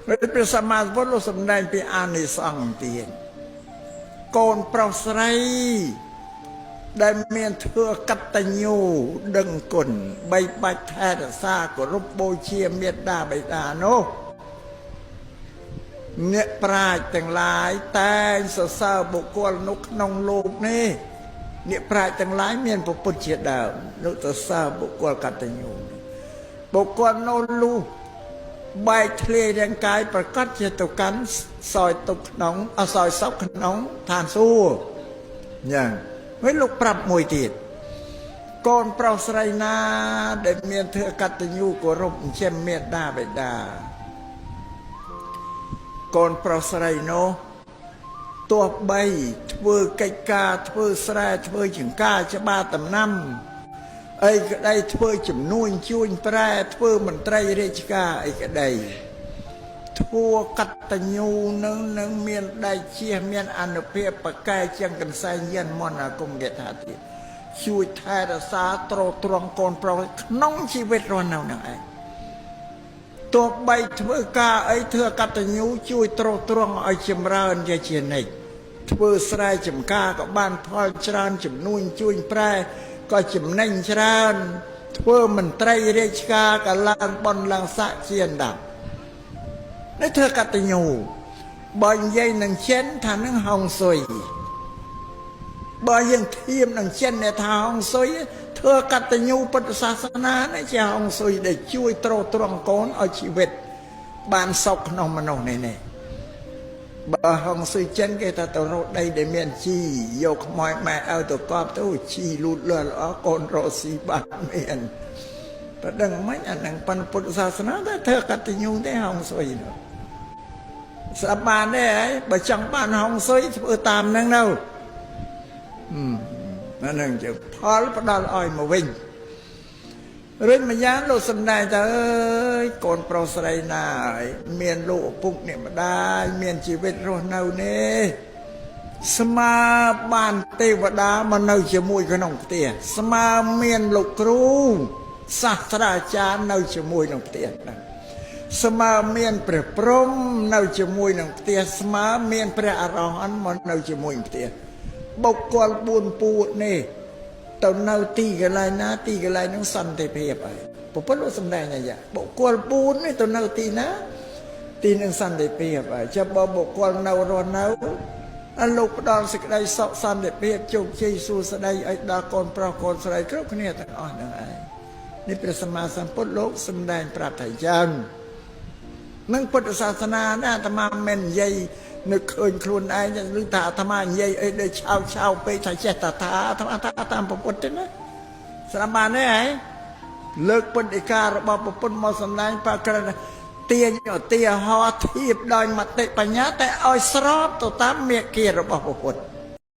ព្រះសម្មាសម្ពុទ្ធលោកសម្ដែងពីអានិសង្សទៀតកូនប្រុសស្រីដែលមានធ្វើកតញ្ញូដឹងគុណបីបាច់ថែរក្សាគោរពបូជាមេត្តាបិតានោះអ្នកប្រាជ្ញទាំងឡាយតែងសរសើរបុគ្គលនោះក្នុងលោកនេះអ្នកប្រាជ្ញទាំងឡាយមានពុទ្ធជាដើមលោកសរសើរបុគ្គលកតញ្ញូបុគ្គលនោះលុះបែកធ្លាយរាងកាយប្រកាសជាទៅកាន់សោយទុកក្នុងអសោយសោកក្នុងឋានសួគ៌យ៉ាងហើយលោកប្រាប់មួយទៀតកូនប្រុសស្រីណាដែលមានធ្វើកតញ្ញូគោរពចិញ្ចឹមមេត្តាបិតាកូនប្រុសស្រីនោះទោះបីធ្វើកិច្ចការធ្វើស្រែធ្វើចង្ការច្បារដំណាំអីក្តីធ្វើជំនួញជួញប្រែធ្វើមន្ត្រីរាជការអីក្តីធ្វើកតញ្ញូនឹងមានដៃជះមានអនុភាពប្រកែកជាងកន្សែងយានមន្តអាគមគេថាទៀតជួយថែរក្សាទ្រទ្រង់កូនប្រុសក្នុងជីវិតរស់នៅនឹងឯងទោះបីធ្វើការអីធ្វើកតញ្ញូជួយទ្រទ្រង់ឲ្យចម្រើនជានិច្ចធ្វើស្រែចម្ការក៏បានផលច្រើនជំនួញជួញប្រែក៏ចំណេញច្រើនធ្វើមន្ត្រីរាជការក៏ឡើងបនឡើងស័ក្តិជាអណ្ដាប់នេះធ្វើកតញ្ញូបើនិយាយនឹងចិនថានឹងហុងស៊ុយបើយើងធៀបនឹងចិនដែលថាហុងស៊ុយធ្វើកតញ្ញូពុទ្ធសាសនានេះជាហុងស៊ុយដែលជួយទ្រទ្រង់កូនឲ្យជីវិតបានសុខក្នុងមនុស្សនេះបើហុងស៊ុយចិនគេថាទៅរកដីដែលមានជីយកខ្មោចម៉ែឲ្យទៅកប់ទៅជីលូតលាស់ល្អកូនរកស៊ីបានមានតែដឹងមិនអានឹងប៉ុនពុទ្ធសាសនាតែធ្វើកតញ្ញូទេហុងស៊ុយនោះស្រាប់បានទេហើយបើចង់បានហុងស៊ុយធ្វើតាមនឹងនៅអានឹងជាផលផ្ដល់ឲ្យមកវិញរិញម្យ៉ាងលោកសំដែងទៅអើយកូនប្រុសស្រីណាហើយមានលោកឪពុកអ្នកម្ដាយមានជីវិតរស់នៅនេះស្មើបានទេវតាមកនៅជាមួយក្នុងផ្ទះស្មើមានលោកគ្រូសាស្ត្រាចារ្យនៅជាមួយក្នុងផ្ទះស្មើមានព្រះព្រំនៅជាមួយនឹងផ្ទះស្មើមានព្រះអរហន្តមកនៅជាមួយផ្ទះបុគ្គល4ពួកនេះទៅនៅទីកន្លែងណាទីកន្លែងនោះសន្តិភាពហើយពុទ្ធលោកសម្ដែងអាយ៉ាបុគ្គល4នេះទៅនៅទីណាទីនឹងសន្តិភាពហើយចាំបើបុគ្គលនៅរស់នៅអលោកផ្ដល់សេចក្តីសុខសន្តិភាពជោគជ័យសួស្តីឲ្យដល់កូនប្រុសកូនស្រីគ្រប់គ្នាទាំងអស់ហ្នឹងឯងនេះព្រះសម្មាសម្ពុទ្ធលោកសម្ដែងប្រាប់ថាយ៉ាងនឹងពុទ្ធសាសនាណាអាត្មាមិននិយាយនឹកឃើញខ្លួនឯងឬថាអាត្មានិយាយអីដូចឆៅពេកថាចេះតាថាអាត្មាថាតាមពុទ្ធទេណាស្រាប់បានទេហើយលើកពុទ្ធដីការបស់ពុទ្ធមកសម្ដែងប្រក្រតិទាញឧទាហរណ៍ធៀបដោយមតិបញ្ញាតែឲ្យស្របទៅតាមមេគារបស់ពុទ្ធ